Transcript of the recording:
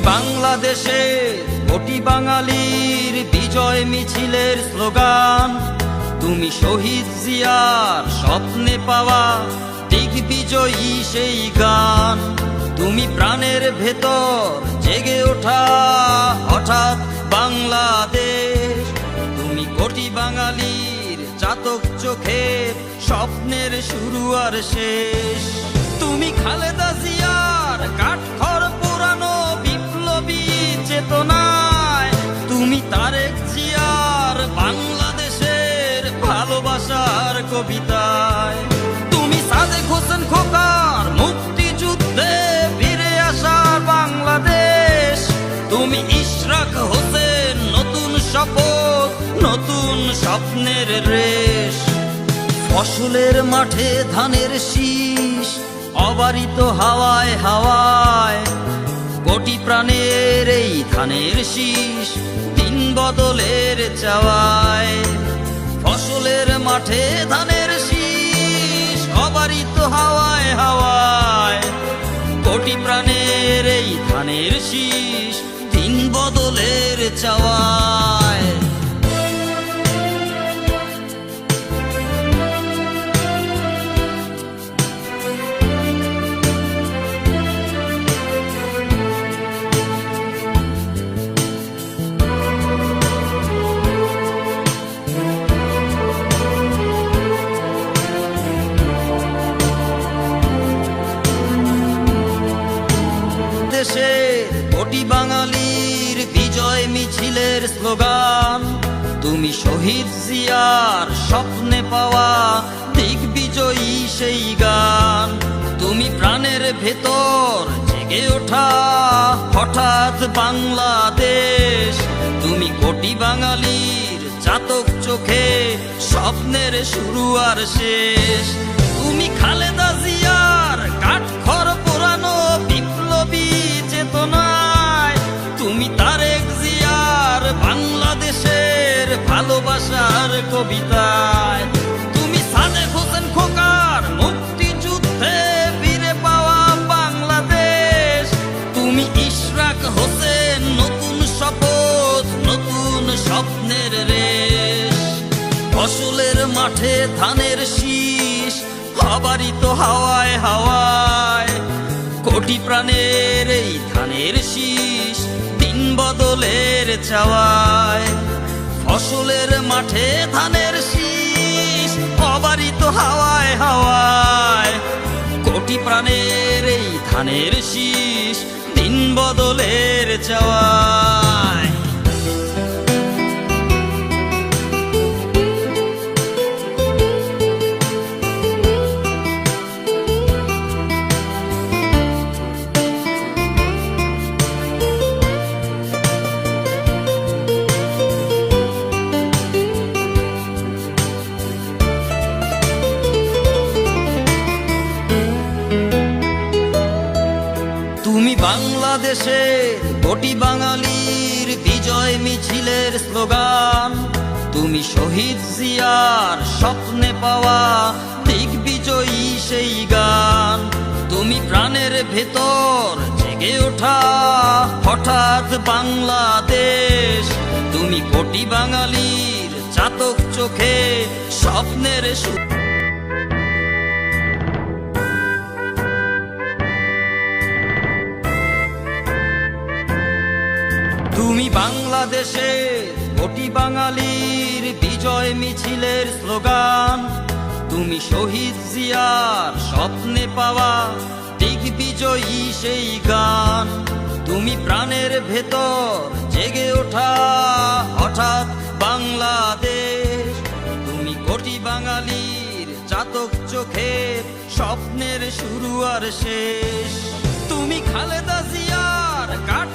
বাংলাদেশে কোটি বাঙালির বিজয় মিছিলের স্লোগান। তুমি শহীদ জিয়ার স্বপ্নে পাওয়া দিগ্বিজয়ী সেই গান। তুমি প্রাণের ভেতর জেগে ওঠা হঠাৎ বাংলাদেশ। তুমি কোটি বাঙালির চাতক চোখের স্বপ্নের শুরু আর শেষ। তুমি খালেদা জিয়ার কাঠখড় পোড়ানো বিপ্লবী চেতনায়। তুমি তারেক জিয়ার বাংলাদেশের ভালোবাসার কবিতায়। তুমি সাদেক হোসেন খোকার মুক্তিযুদ্ধে ফিরে আসার বাংলাদেশ। তুমি ইশরাক হোসেন নতুন শপথ নতুন স্বপ্নের রেশ। ফসলের মাঠে ধানের শীষ অবারিত হাওয়ায় হাওয়ায়। কোটি প্রাণের এই ধানের শীষ দিন বদলের চাওয়ায়। ফসলের মাঠে ধানের শীষ অবারিত হাওয়ায় হাওয়ায়। কোটি প্রাণের এই ধানের শীষ দিন বদলের চাওয়ায়। কোটি বাঙালির বিজয় মিছিলের স্লোগান। তুমি শহীদ জিয়ার স্বপ্নে পাওয়া দিগ্বিজয়ী সেই গান। তুমি প্রাণের ভেতর জেগে ওঠা হঠাৎ বাংলাদেশ। তুমি কোটি বাঙালির চাতক চোখে স্বপ্নের শুরু আর শেষ। তুমি খালেদা জিয়ার কাঠখড় পোড়ানো বিপ্লবী চেতনায়। তুমি তারেক জিয়ার বাংলাদেশের ভালোবাসার কবিতায়। তুমি সাদেক হোসেন খোকার মুক্তিযুদ্ধে ফিরে পাওয়া বাংলাদেশ। তুমি ইশরাক হোসেন নতুন শপথ নতুন স্বপ্নের রেশ। ফসলের মাঠে ধানের শীষ অবারিত হাওয়ায় হাওয়ায়। কোটি প্রাণের এই ধানের শীষ দিন বদলের চাওয়ায়। ফসলের মাঠে ধানের শীষ অবারিত হাওয়ায় হাওয়ায়। কোটি প্রাণের এই ধানের শীষ দিন বদলের চাওয়ায়। তুমি বাংলাদেশে কোটি বাঙালির বিজয় মিছিলের স্লোগান। তুমি শহীদ জিয়ার স্বপ্নে পাওয়া দিগ্বিজয়ী সেই গান। তুমি প্রাণের ভেতর জেগে ওঠা হঠাৎ বাংলাদেশ। তুমি কোটি বাঙালির চাতক চোখে স্বপ্নের তুমি বাংলাদেশে কোটি বাঙালির বিজয় মিছিলের স্লোগান। তুমি শহীদ জিয়ার স্বপ্নে পাওয়া দিগ্বিজয়ী সেই গান। তুমি প্রাণের ভেতর জেগে ওঠা হঠাৎ বাংলাদেশ। তুমি কোটি বাঙালির চাতক চোখের স্বপ্নের শুরু আর শেষ। তুমি খালেদা জিয়ার কাঠ